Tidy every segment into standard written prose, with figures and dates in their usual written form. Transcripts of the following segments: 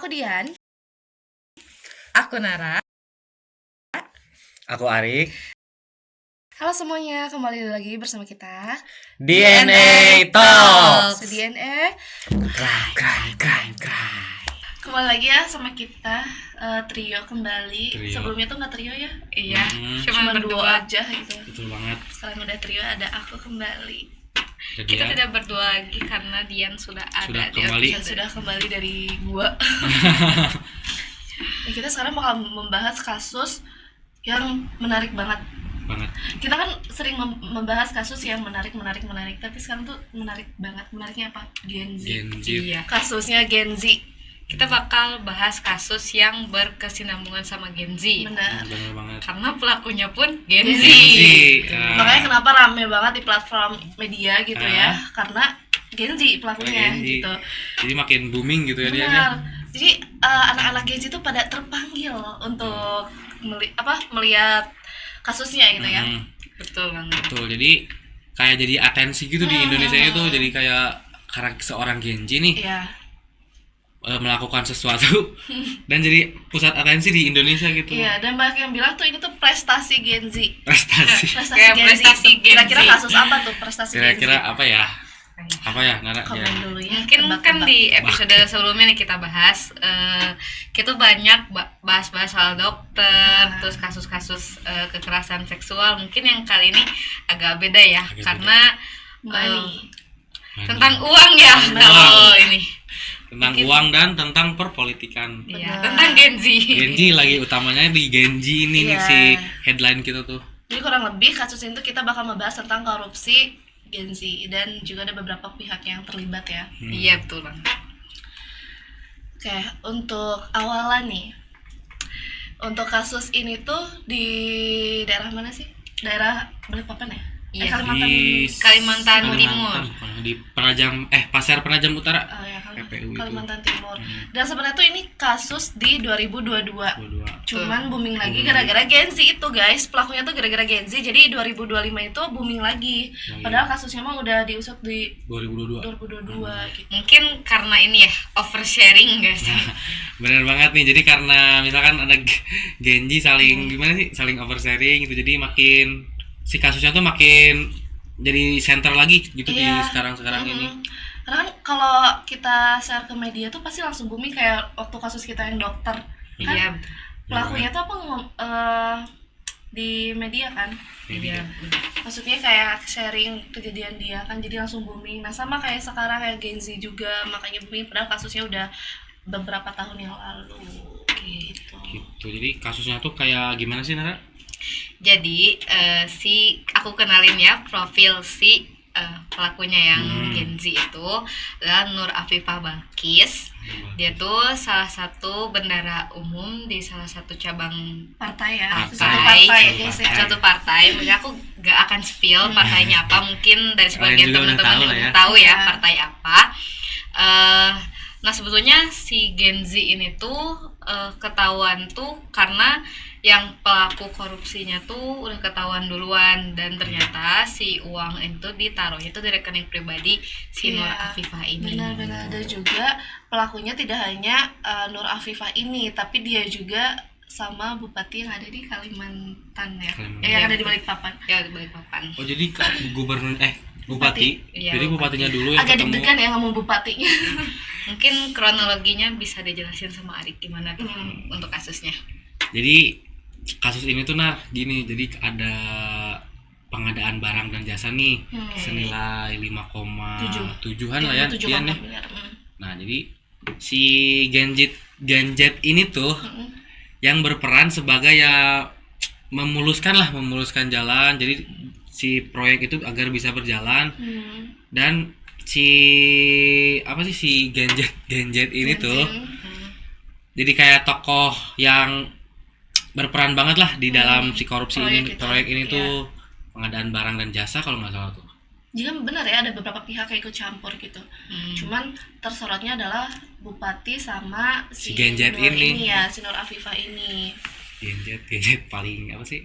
Aku Dian. Aku Nara. Aku Arik. Halo semuanya, kembali lagi bersama kita DNA Talks. DNA. Cry. Kembali lagi ya sama kita trio kembali. Trio. Sebelumnya tuh nggak trio ya? Iya, Cuma berdua. aja gitu. Betul banget. Sekarang udah trio, ada aku kembali. Jadi Kita ya, tidak berdua lagi karena Dian sudah ada Sudah di kembali. Dan episode. sudah kembali dari gua. Ya, kita sekarang bakal membahas kasus yang menarik banget. Kita kan sering membahas kasus yang menarik, tapi sekarang tuh menarik banget. Menariknya apa? Gen Z. Iya. Kasusnya Gen Z. Kita bakal bahas kasus yang berkesinambungan sama Gen Z. Benar. Bener banget. Karena pelakunya pun Gen Z. Makanya kenapa rame banget di platform media gitu ya? Karena Gen Z pelakunya Gen Z. gitu. Jadi makin booming gitu ya dia. Benar. Jadi anak-anak Gen Z itu pada terpanggil untuk melihat kasusnya gitu ya. Betul banget. Betul. Jadi kayak jadi atensi gitu di Indonesia itu, jadi kayak karena seorang Gen Z nih Iya. melakukan sesuatu dan jadi pusat atensi di Indonesia gitu. Iya, dan banyak yang bilang tuh ini tuh prestasi Gen Z. Prestasi. Kayak Gen Z. prestasi Gen Z. Kira-kira kasus apa tuh prestasi Gen Z? Kira-kira apa ya? Apa ya, Nara? Komen Ya. dulu ya. Mungkin kan tebak-tebak. di episode sebelumnya nih kita bahas kita banyak bahas-bahas soal dokter, terus kasus-kasus kekerasan seksual. Mungkin yang kali ini agak beda ya, Agak karena Money. tentang uang ya kalau ini. Tentang uang dan tentang perpolitikan. Iya, Benar. tentang Gen Z. Gen Z lagi utamanya di Gen Z ini nih Iya. si headline kita tuh. Jadi kurang lebih kasus ini tuh kita bakal membahas tentang korupsi Gen Z dan juga ada beberapa pihak yang terlibat ya. Iya, betul banget. Oke, untuk awalan nih. Untuk kasus ini tuh di daerah mana sih? Daerah Balikpapan ya? Iya, Kalimantan Kalimantan Timur. Di Pasar Penajam Utara. Oh ya, PPU itu. Kalimantan Timur. Dan sebenarnya tuh ini kasus di 2022. Cuman booming lagi gara-gara Gen Z itu guys. Pelakunya tuh gara-gara Gen Z. Jadi 2025 itu booming lagi. Padahal kasusnya mah udah diusut di 2022 gitu. Mungkin karena ini ya, oversharing gak sih? Bener banget nih. Jadi karena misalkan ada Gen Z saling gimana sih? Saling oversharing gitu. Jadi makin si kasusnya tuh makin jadi center lagi gitu di Iya. sekarang ini. Karena kan kalau kita share ke media tuh pasti langsung booming kayak waktu kasus kita yang dokter. Kan Iya, pelakunya tuh di media kan. iya. Maksudnya kayak sharing kejadian dia kan jadi langsung booming. Nah sama kayak sekarang kayak Gen Z juga makanya booming padahal kasusnya udah beberapa tahun yang lalu gitu. Gitu. Jadi kasusnya tuh kayak gimana sih, Nara? Jadi aku kenalin ya profil si pelakunya yang Gen Z itu adalah Nur Afifah Balkis. Dia tuh salah satu bendara umum di salah satu cabang Partai ya. Partai. Satu partai ya guys ya. satu partai. Mungkin aku gak akan spill partainya apa, mungkin dari sebagian juga udah teman-teman tahu lah juga ya. tahu ya Iya. partai apa. Nah sebetulnya si Gen Z ini tuh ketahuan tuh karena yang pelaku korupsinya tuh udah ketahuan duluan, dan ternyata si uang itu ditaruhnya tuh di rekening pribadi si Nur Iya, Afifah ini. Benar-benar. Dan juga pelakunya tidak hanya Nur Afifah ini, tapi dia juga sama bupati yang ada di Kalimantan ya. Kalimantan. Yang ada di Balikpapan. Ya di Balikpapan. Oh, jadi gubernur bupati. Iya, Jadi bupati. bupatinya dulu yang Agak ketemu. deg-degan ya ngomong bupatinya. Mungkin kronologinya bisa dijelasin sama Arik gimana tuh untuk kasusnya. Jadi kasus ini tuh gini, jadi ada pengadaan barang dan jasa nih senilai 5,7-an lah ya, 7,4 Dian ya. miliar. Nah, jadi si Gen Z ini tuh yang berperan sebagai ya memuluskan jalan. Jadi si proyek itu agar bisa berjalan dan si Gen Z ini tuh jadi kayak tokoh yang berperan banget lah di dalam si korupsi proyek ini Iya. tuh pengadaan barang dan jasa kalau nggak salah tuh. Jika benar ya ada beberapa pihak yang ikut campur gitu. Cuman tersorotnya adalah bupati sama Si Gen Z Nur ini. ya, si Nur Afifah ini. Gen Z paling apa sih?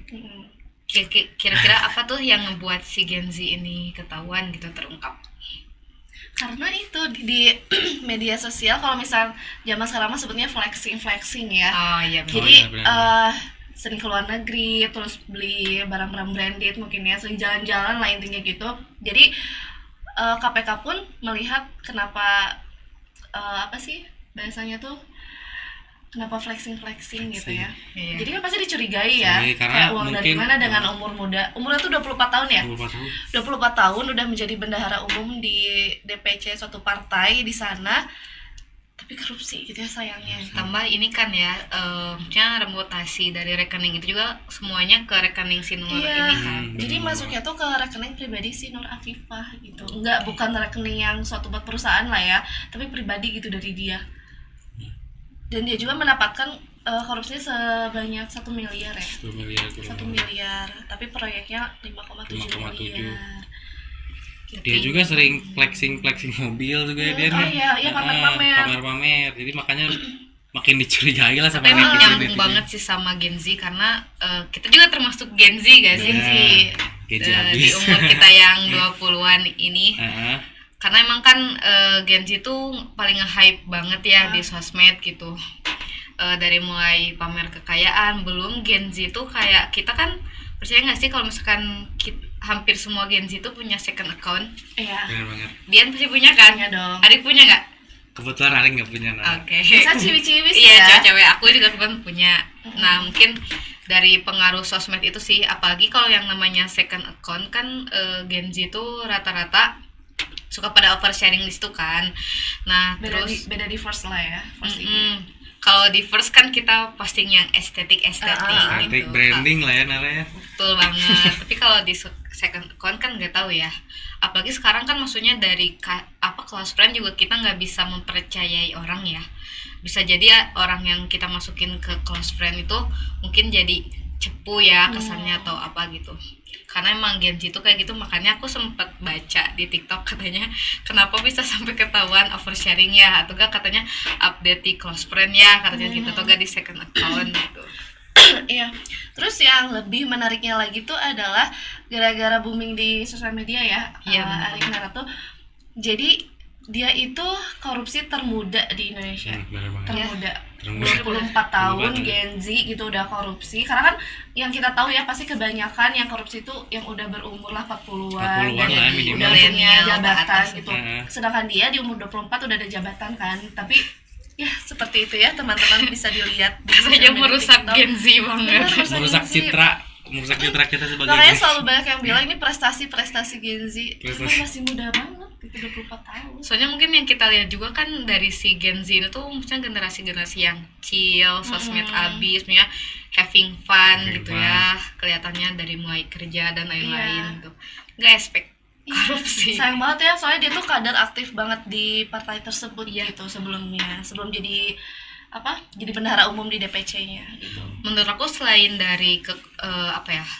Kira-kira apa tuh yang ngebuat si Gen Z ini ketahuan gitu, terungkap? karena itu di media sosial kalau misal zaman sekarang mah sebutnya flexing ya. Oh iya benar. Jadi benar. sering keluar negeri, terus beli barang-barang branded mungkin ya, sering jalan-jalan lah intinya gitu. Jadi KPK pun melihat kenapa apa sih bahasanya tuh, kenapa flexing gitu ya. Iya. Jadi kan pasti dicurigai ya, karena kayak uang dari mungkin, mana dengan umur muda. Umurnya tuh 24 tahun ya? 24 tahun. 24 tahun udah menjadi bendahara umum di DPC suatu partai di sana. Tapi korupsi gitu ya sayangnya. Tambah ini kan ya, maksudnya remutasi dari rekening itu juga semuanya ke rekening si Nur ini kan. Jadi masuknya tuh ke rekening pribadi si Nur Afifah gitu. Enggak, bukan rekening yang suatu buat perusahaan lah ya, tapi pribadi gitu dari dia. Dan dia juga mendapatkan korupsinya sebanyak 1 miliar ya. 1 miliar. 1 miliar, tapi proyeknya 5,7 miliar. Dia juga sering flexing mobil juga ya dia. Oh iya, pamer. Jadi makanya makin dicurigai lah sama Tapi emang netizen. nyambung banget sih sama Gen Z, karena kita juga termasuk Gen Z gak sih? Gen Z Di habis. umur kita yang 20-an ini. Karena emang kan Gen Z tuh paling nge-hype banget ya di sosmed gitu. Dari mulai pamer kekayaan, belum Gen Z tuh kayak kita kan, percaya gak sih kalau misalkan hampir semua Gen Z tuh punya second account? Iya. Benar banget. Dian pasti punya kan? Punya dong. Adik punya gak? Kebetulan Arin nggak punya. Oke. Bisa ciwi-ciwi sih Iya, ya. cewek-cewek aku juga kebetulan punya. Nah, mungkin dari pengaruh sosmed itu sih, apalagi kalau yang namanya second account kan Gen Z tuh rata-rata suka pada oversharing di situ kan. Nah, terus beda di first lah ya. First kalau di first kan kita posting yang estetik Estetik branding lah ya Nara ya. Betul banget. Tapi kalau di second account kan nggak tahu ya. Apalagi sekarang kan maksudnya dari close friend juga kita nggak bisa mempercayai orang ya. Bisa jadi orang yang kita masukin ke close friend itu mungkin jadi cepu ya kesannya atau apa gitu. Karena emang Gen Z itu kayak gitu, makanya aku sempat baca di TikTok katanya kenapa bisa sampai ketahuan oversharing ya, atau gak katanya update di close friend ya katanya gitu, atau gak di second account gitu. Iya. Terus yang lebih menariknya lagi tuh adalah gara-gara booming di sosial media ya, Arik Nara tuh jadi dia itu korupsi termuda di Indonesia. Benar banget. Termuda. 24 tahun Gen Z gitu udah korupsi. Karena kan yang kita tahu ya pasti kebanyakan yang korupsi itu yang udah berumur lah 40-an dan lah, minimal. udah punya jabatan atas gitu. Sedangkan dia di umur 24 udah ada jabatan kan. Tapi ya seperti itu ya teman-teman, bisa dilihat di saja merusak Gen Z banget. Merusak citra kita sebagai makanya Gen Z. selalu banyak yang bilang ini prestasi Gen Z. Kita masih muda banget, itu 24 tahun. Soalnya mungkin yang kita lihat juga kan dari si Gen Z itu maksudnya generasi-generasi yang chill, sosmed abis, punya having fun gitu ya. Kelihatannya dari mulai kerja dan lain-lain gitu. Nggak expect korupsi. Sayang banget ya, soalnya dia tuh kader aktif banget di partai tersebut gitu sebelumnya. Sebelum jadi jadi bendahara umum di DPC-nya gitu. Menurut aku selain dari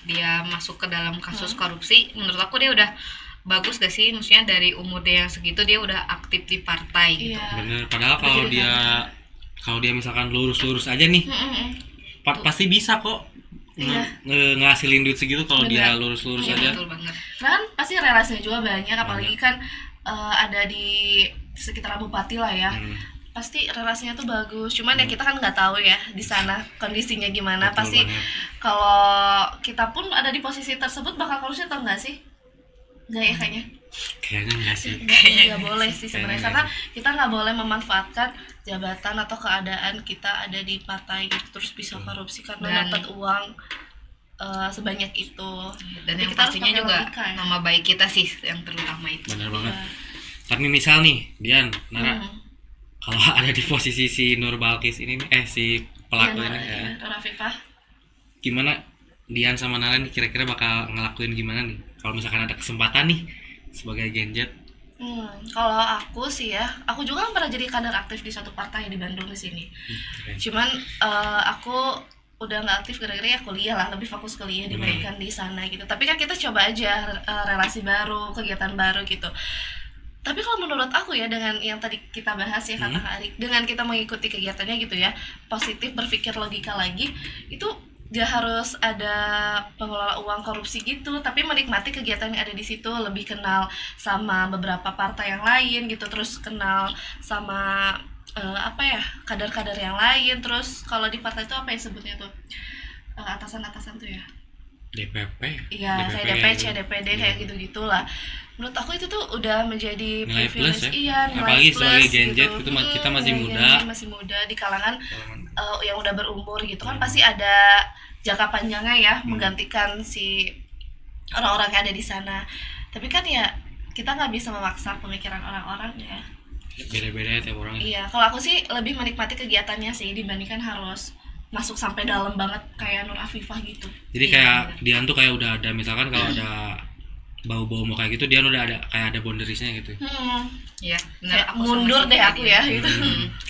dia masuk ke dalam kasus korupsi, menurut aku dia udah bagus gak sih, maksudnya dari umur dia yang segitu dia udah aktif di partai gitu. Bener, padahal kalau dia misalkan lurus aja nih, pasti bisa kok ngasilin duit segitu kalau dia lurus aja. Betul banget. Nah kan pasti relasinya juga banyak, apalagi kan ada di sekitar bupati lah ya. Pasti relasinya tuh bagus, cuman ya kita kan nggak tahu ya di sana kondisinya gimana. Betul pasti banget. Kalau kita pun ada di posisi tersebut bakal korupsi atau enggak sih? Nggak ya kayaknya. Kayaknya enggak sih. Nggak boleh sih sebenarnya, karena kita nggak boleh memanfaatkan jabatan atau keadaan kita ada di partai gitu terus bisa korupsi karena dapat uang sebanyak itu. Dan tapi yang kita pastinya juga logika, ya. nama baik kita sih yang terutama itu. Benar banget. Tapi misal nih Dian, Nara, kalau ada di posisi si Nur Balkis ini si pelaku ini Nur Afifah, gimana Dian sama Nara nih kira-kira bakal ngelakuin gimana nih kalau misalkan ada kesempatan nih sebagai Gen Z? Kalau aku sih ya, aku juga kan pernah jadi kader aktif di suatu partai di Bandung di sini. Cuman aku udah nggak aktif gara-gara ya kuliah lah, lebih fokus kuliah dibandingkan di sana gitu. Tapi kan kita coba aja relasi baru, kegiatan baru gitu. Tapi kalau menurut aku ya, dengan yang tadi kita bahas ya kata Kak Arik, dengan kita mengikuti kegiatannya gitu ya, positif, berpikir logika lagi, itu dia harus ada pengelola uang korupsi gitu, tapi menikmati kegiatan yang ada di situ, lebih kenal sama beberapa partai yang lain gitu, terus kenal sama apa ya, kader-kader yang lain. Terus kalau di partai itu apa ya sebutnya tuh, atasan-atasan tuh ya, DPP, iya kayak DPC, DPD kayak gitu-gitulah. Menurut aku itu tuh udah menjadi nilai plus privilege, ya. iya nilai Apalagi plus sebagai Gen Z gitu. itu kita masih Iya, muda. Gen Z masih muda di kalangan yang udah berumur gitu kan, Hmm. pasti ada jangka panjangnya ya menggantikan si orang-orang yang ada di sana. Tapi kan ya kita nggak bisa memaksa pemikiran orang-orang ya. Beda-beda ya tiap orang. Iya, kalau aku sih lebih menikmati kegiatannya sih dibandingkan harus masuk sampai dalam banget kayak Nur Afifah gitu. Jadi Iya, kayak Dian tuh kayak udah ada, misalkan kalau ada bau-bau mau kayak gitu, Dian udah ada kayak ada boundariesnya gitu. Ya, Kayak benar, aku sama mundur sih deh kayak aku Dian. ya gitu.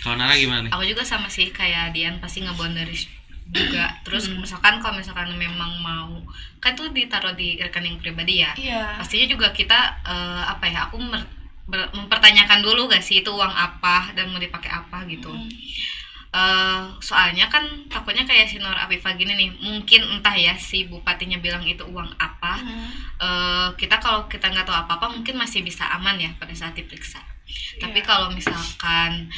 Kalau Nara gimana nih? Aku juga sama sih kayak Dian, pasti ngeboundaries juga. Terus misalkan kalau misalkan memang mau, kan tuh ditaruh di rekening pribadi ya. Iya. Pastinya juga kita apa ya, aku mempertanyakan dulu gak sih itu uang apa dan mau dipakai apa gitu. Soalnya kan takutnya kayak si Nur Afifah gini nih, mungkin entah ya si bupatinya bilang itu uang apa. Kita kalau kita nggak tahu apa-apa mungkin masih bisa aman ya pada saat diperiksa. Tapi kalau misalkan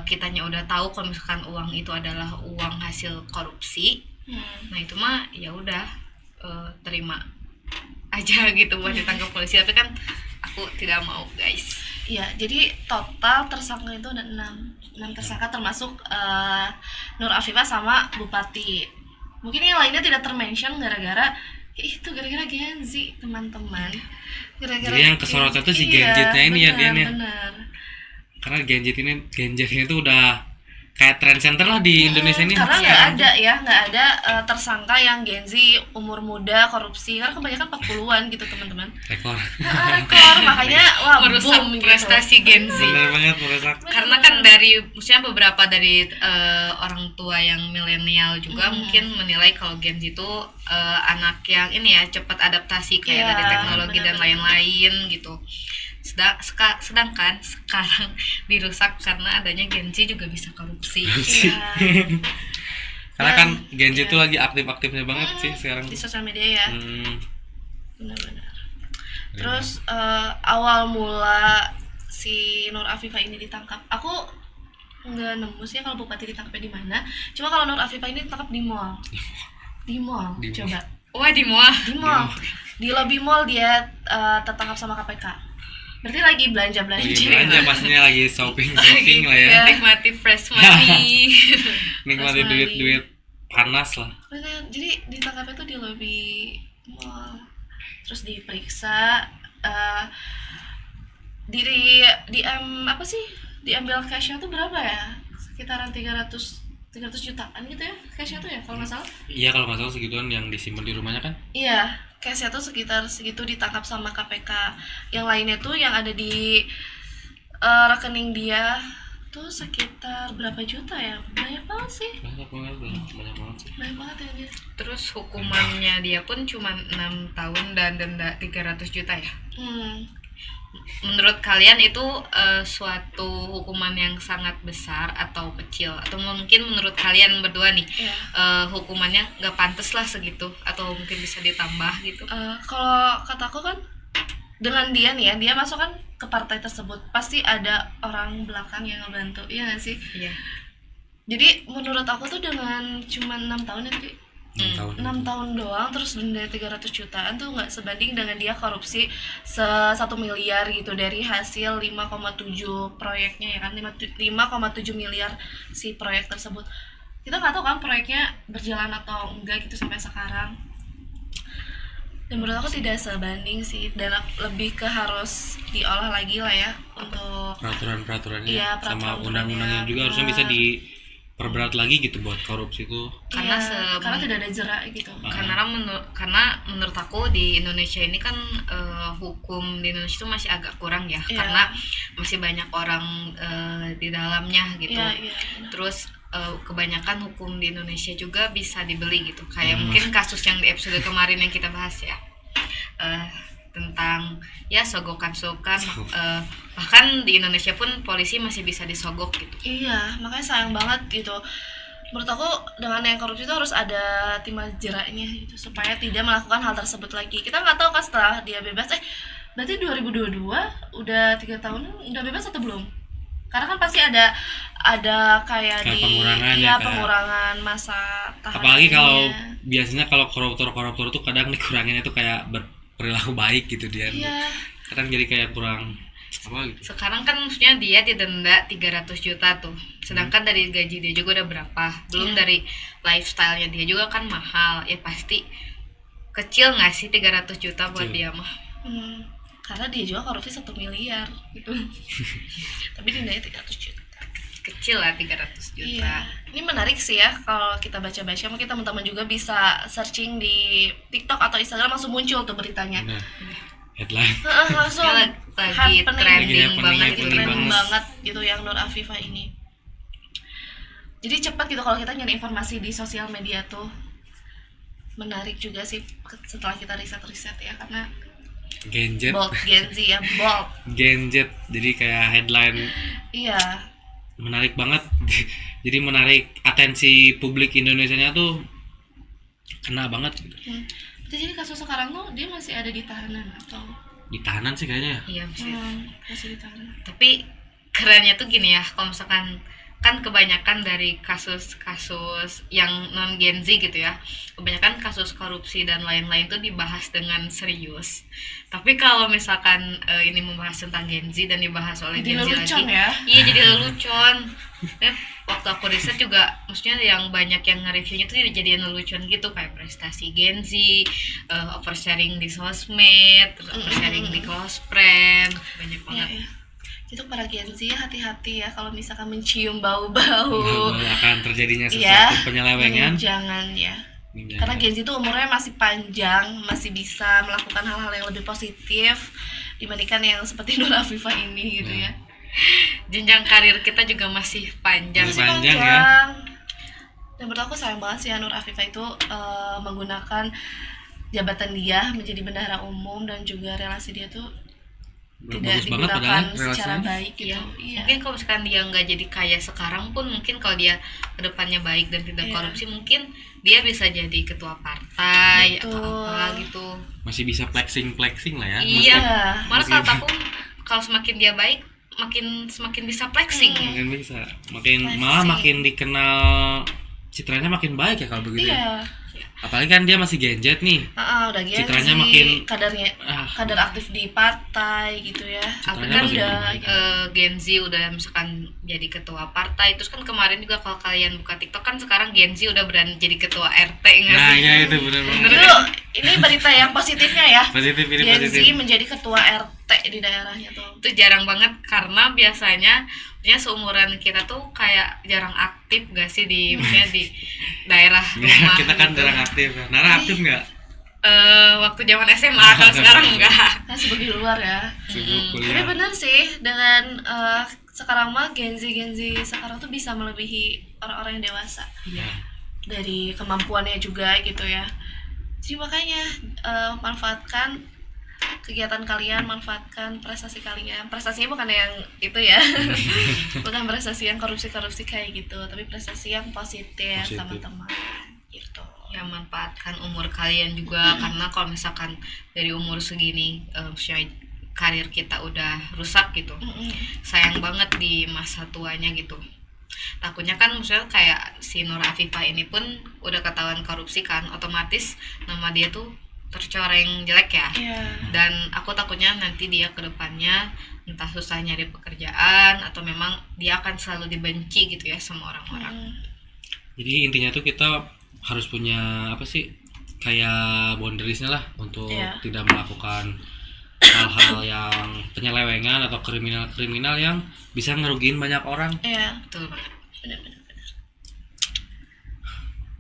kitanya udah tahu kalau misalkan uang itu adalah uang hasil korupsi, nah itu mah ya udah terima aja gitu buat ditangkap polisi. Tapi kan aku tidak mau, guys. Iya, jadi total tersangka itu ada 6 tersangka, termasuk Nur Afifah sama Bupati. Mungkin yang lainnya tidak termention gara-gara itu gara-gara Gen Z, teman-teman. Gara-gara Jadi yang kesorotnya tuh si Gen Z-nya ini ya, Dian ya? Benar. Karena Gen Z ini tuh udah kayak trend center lah di Indonesia ini. Karena sekarang. nggak ada tersangka yang Gen Z umur muda korupsi, karena kebanyakan 40-an gitu teman-teman. Rekor. Rekor, makanya wah Merusak boom gitu. prestasi Gen Z. Bener banget merusak. Karena kan dari maksudnya beberapa dari orang tua yang milenial juga mungkin menilai kalau Gen Z itu anak yang ini ya cepat adaptasi kayak Iya, dari teknologi dan benar-benar. lain-lain gitu. Sedangkan sekarang dirusak karena adanya Gen Z juga bisa korupsi. Iya. Karena kan Gen Z tuh lagi aktif-aktifnya banget sih sekarang. Di sosial media ya. Benar-benar. Iya. Terus awal mula si Nur Afifah ini ditangkap, aku nggak nemu sih kalau Bupati ditangkapnya di mana. Cuma kalau Nur Afifah ini ditangkap di mall. Di mall, Di mall. coba. Wah, di muah. Di mall. Di lobi mall dia tertangkap sama KPK. Berarti lagi Lagi belanja-belanja. belanja pastinya lagi shopping lah ya. Nikmati fresh money. Nikmati Personally. duit panas lah. Benar. Jadi ditangkapnya tuh di lobi mall. Terus diperiksa apa sih? Diambil cashnya tuh berapa ya? Sekitaran 300 jutaan gitu ya cashnya tuh ya kalau nggak salah. Iya kalau nggak salah segituan yang disimpan di rumahnya kan. Iya, cashnya tuh sekitar segitu, ditangkap sama KPK. Yang lainnya tuh yang ada di rekening dia tuh sekitar berapa juta ya? Banyak banget sih. Banyak banget sih. Banyak banget ya dia. Terus hukumannya dia pun cuma 6 tahun dan denda 300 juta ya. Menurut kalian itu suatu hukuman yang sangat besar atau kecil, atau mungkin menurut kalian berdua nih hukumannya nggak pantas lah segitu, atau mungkin bisa ditambah gitu? Kalau kataku kan dengan dia nih ya, dia masuk kan ke partai tersebut, pasti ada orang belakang yang ngebantu, iya nggak sih? Iya. Jadi menurut aku tuh dengan cuma 6 tahun ya tadi, 6 tahun. 6 tahun doang terus denda 300 jutaan tuh nggak sebanding dengan dia korupsi 1 miliar gitu dari hasil 5,7 proyeknya ya kan, 5,7 miliar si proyek tersebut. Kita nggak tahu kan proyeknya berjalan atau enggak gitu sampai sekarang. Dan menurut aku tidak sebanding sih, dan lebih ke harus diolah lagi lah ya untuk Peraturannya Iya, sama peraturan-peraturannya, undang-undangnya juga harusnya bisa diperberat lagi gitu buat korupsi itu. Karena karena tidak ada jerak gitu. Karena menurut aku di Indonesia ini kan hukum di Indonesia itu masih agak kurang ya, Iya. karena masih banyak orang di dalamnya gitu. Iya. Terus kebanyakan hukum di Indonesia juga bisa dibeli gitu, kayak mungkin kasus yang di episode kemarin yang kita bahas ya, tentang ya sogokan-sogokan, bahkan di Indonesia pun polisi masih bisa disogok gitu. Iya, makanya sayang banget gitu. Menurut aku dengan yang korupsi itu harus ada timbal jeraknya gitu supaya tidak melakukan hal tersebut lagi. Kita nggak tahu kan setelah dia bebas, berarti 2022 udah 3 tahun udah bebas atau belum? Karena kan pasti ada kayak Kayak di pengurangan iya, ya, kayak- pengurangan masa tahanannya. Apalagi kalau biasanya kalau koruptor tuh kadang dikuranginnya tuh kayak berperilaku baik gitu dia. iya. Kadang jadi kayak kurang apa gitu. Sekarang kan maksudnya dia didenda 300 juta tuh. Sedangkan dari gaji dia juga udah berapa? Belum Iya. dari lifestyle-nya dia juga kan mahal. Ya pasti kecil nggak sih 300 juta buat Kecil. dia mah. Karena dia juga korupsi 1 miliar gitu. Tapi dendanya 300 juta. Kecil lah 300 juta. Iya, ini menarik sih ya kalau kita baca-baca. Mungkin teman-teman juga bisa searching di TikTok atau Instagram langsung muncul tuh beritanya. Benar. Headline. Langsung Dia lagi happening. trending Lagi banget Lagi gitu. happening trending banget. banget gitu yang Nur Afifah ini. Jadi cepat gitu kalau kita nyari informasi di sosial media tuh. Menarik juga sih setelah kita riset-riset ya, karena Genjet. bold Gen Z ya, bold. Genjet. Jadi kayak headline Iya. menarik banget. Jadi menarik atensi publik Indonesianya tuh kena banget gitu. Jadi kasus sekarang tuh dia masih ada di tahanan atau Di tahanan sih kayaknya ya. Iya, maksudnya. masih di tahanan. Tapi kerennya tuh gini ya, kalau misalkan kan kebanyakan dari kasus-kasus yang non Gen Z gitu ya, kebanyakan kasus korupsi dan lain-lain tuh dibahas dengan serius. Tapi kalau misalkan ini membahas tentang Gen Z dan dibahas oleh Jadi Gen Z lelucon lagi, ya. iya jadi lelucon. Ya, waktu aku riset juga, maksudnya yang banyak yang nge-reviewnya tuh dijadiin lelucon gitu, kayak prestasi Gen Z, oversharing di sosmed, terus oversharing di close friend, banyak Iya, banget. iya. Itu para Gen Z ya, hati-hati ya kalau misalkan mencium bau-bau. Akan terjadinya sesuatu Iya. penyelewengan. Jangan ya. Jangan. Karena Gen Z itu umurnya masih panjang, masih bisa melakukan hal-hal yang lebih positif dibandingkan yang seperti Nur Afifah ini gitu ya. Jenjang karir kita juga masih panjang. Masih panjang ya. Dan menurut aku sayang banget sih ya Nur Afifah itu menggunakan jabatan dia menjadi bendahara umum dan juga relasi dia tuh tidak Bagus banget digunakan padahal secara relasinya. baik gitu. Iya. Mungkin kalau misalkan dia nggak jadi kaya sekarang pun, mungkin kalau dia kedepannya baik dan tidak Iya. korupsi, mungkin dia bisa jadi ketua partai Betul. atau apa gitu. Masih bisa flexing lah ya. Iya. Meskipun- Malah kalau aku, kalau semakin dia baik, semakin bisa flexing ya. Makin bisa, makin Flexing. malah makin dikenal, citranya makin baik ya kalau begitu. Iya. Apalagi kan dia masih Genjet nih. Udah Gen Citranya Z, makin- kadarnya Ah. kadar aktif di partai gitu ya. Tapi Citranya kan makin udah baik. Gen Z udah misalkan jadi ketua partai. Terus kan kemarin juga kalau kalian buka TikTok kan sekarang Gen Z udah berani jadi ketua RT nggak Nah, sih? ya itu benar-benar. Dulu ini berita yang positifnya ya. Positif ini Gen Z positif. menjadi ketua RT di daerahnya tuh. Itu jarang banget karena biasanya maksudnya seumuran kita tuh kayak jarang aktif gak sih di maksudnya di daerah Ya, rumah kita kan gitu. jarang aktif. Nara aktif nggak? Waktu zaman SMA, kalau sekarang enggak. Kan sibuk di luar ya. Sibuk Tapi kuliah. benar sih dengan sekarang mah Gen Z sekarang tuh bisa melebihi orang-orang yang dewasa Ya. dari kemampuannya juga gitu ya. Jadi makanya manfaatkan kegiatan kalian, manfaatkan prestasi kalian. Prestasinya bukan yang itu ya. Bukan prestasi yang korupsi kayak gitu, tapi prestasi yang positif, Positif. sama teman gitu. Ya manfaatkan umur kalian juga, karena kalau misalkan dari umur segini maksudnya karir kita udah rusak gitu, sayang banget di masa tuanya gitu. Takutnya kan misalnya kayak si Nur Afifah ini pun udah ketahuan korupsi kan, otomatis nama dia tuh tercoreng jelek ya. Iya. Dan aku takutnya nanti dia ke depannya entah susah nyari pekerjaan atau memang dia akan selalu dibenci gitu ya sama orang-orang. Jadi intinya tuh kita harus punya apa sih, kayak boundariesnya lah untuk Iya. tidak melakukan hal-hal yang penyelewengan atau kriminal yang bisa ngerugiin banyak orang. Iya, Betul banget. benar.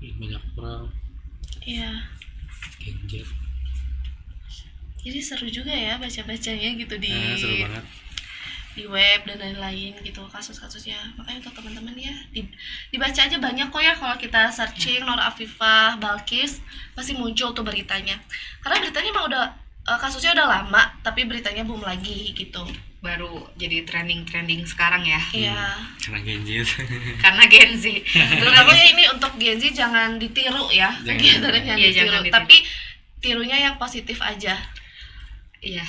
Banyak orang Iya. Genjet. Jadi seru juga ya baca-bacanya gitu di Seru banget. di web dan lain-lain gitu kasus-kasusnya. Makanya untuk teman-teman ya dibaca aja banyak kok ya, kalau kita searching Nur Afifah Balkis pasti muncul tuh beritanya. Karena beritanya emang udah kasusnya udah lama tapi beritanya boom lagi gitu. Baru jadi trending sekarang ya. Iya. Karena Genjit. Karena Gen Z. Terutama ya ini untuk Gen Z jangan ditiru ya. Jangan. Kegiatannya jangan Iya, ditiru. jangan ditiru. Tapi tirunya yang positif aja. Iya.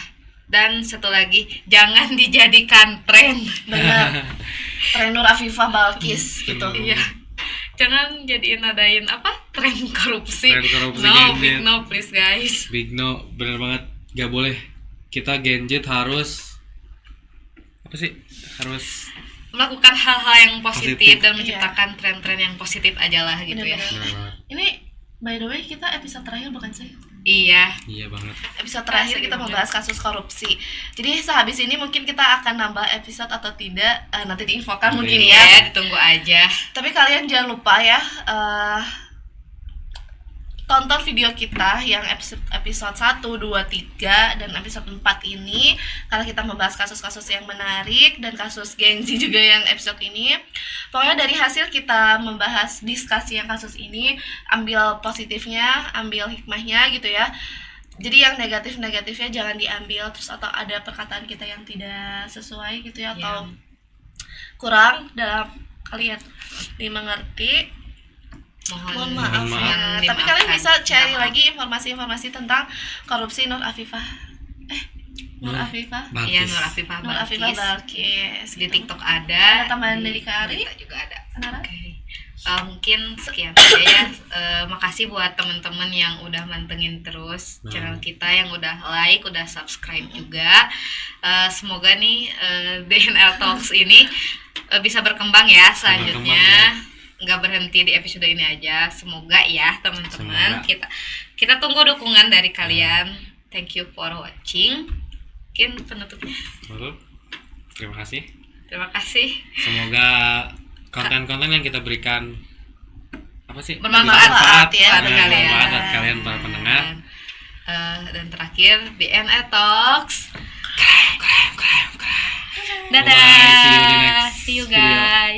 Dan satu lagi, jangan dijadikan tren. Benar. Tren Nur Afifah Balkis gitu. Iya. Jangan jadiin nadain apa? Tren korupsi. Tren korupsi No, Gen Z. big no please guys. Big no, bener banget. Gak boleh. Kita Genjit harus apa sih? Harus Melakukan hal-hal yang positif, Positif. dan menciptakan tren-tren yang positif aja lah gitu ya. Benar-benar. bener banget. Ini by the way kita episode terakhir bukan sih? Iya. Iya banget. Episode terakhir kita membahas kasus korupsi. Jadi sehabis ini mungkin kita akan nambah episode atau tidak, nanti diinfokan Nanti mungkin Iya, ya. ditunggu aja. Tapi kalian jangan lupa ya, tonton video kita yang episode 1, 2, 3 dan episode 4 ini, karena kita membahas kasus-kasus yang menarik dan kasus Gen Z juga yang episode ini. Pokoknya dari hasil kita membahas diskusi yang kasus ini, ambil positifnya, ambil hikmahnya gitu ya. Jadi yang negatifnya jangan diambil, terus atau ada perkataan kita yang tidak sesuai gitu ya, atau kurang dalam kalian dimengerti. Mohon maaf maaf. ya. Tapi kalian bisa cari lagi informasi-informasi tentang korupsi Nur Afifah. Nur Afifah. Iya, Balkis. Nur Afifah Nur Afifah Balkis. Balkis. Di gitu. TikTok ada. Ada tambahan di dari Kak Ari? berita juga ada. Nara? Oke. Mungkin sekian aja ya. Makasih buat teman-teman yang udah mantengin terus channel kita, yang udah like, udah subscribe juga. Semoga nih DNL Talks ini bisa berkembang ya selanjutnya. Nggak berhenti di episode ini aja. Semoga ya teman-teman. Semoga. Kita tunggu dukungan dari kalian. Thank you for watching. Mungkin penutupnya. Betul. Terima kasih. Terima kasih. Semoga konten-konten yang kita berikan apa sih? Bermanfaat ya pada Nah, kalian. bermanfaat buat kalian para pendengar. Dan terakhir DNA Talks. Krem. Dadah. Bye-bye. See you di next See you video. guys.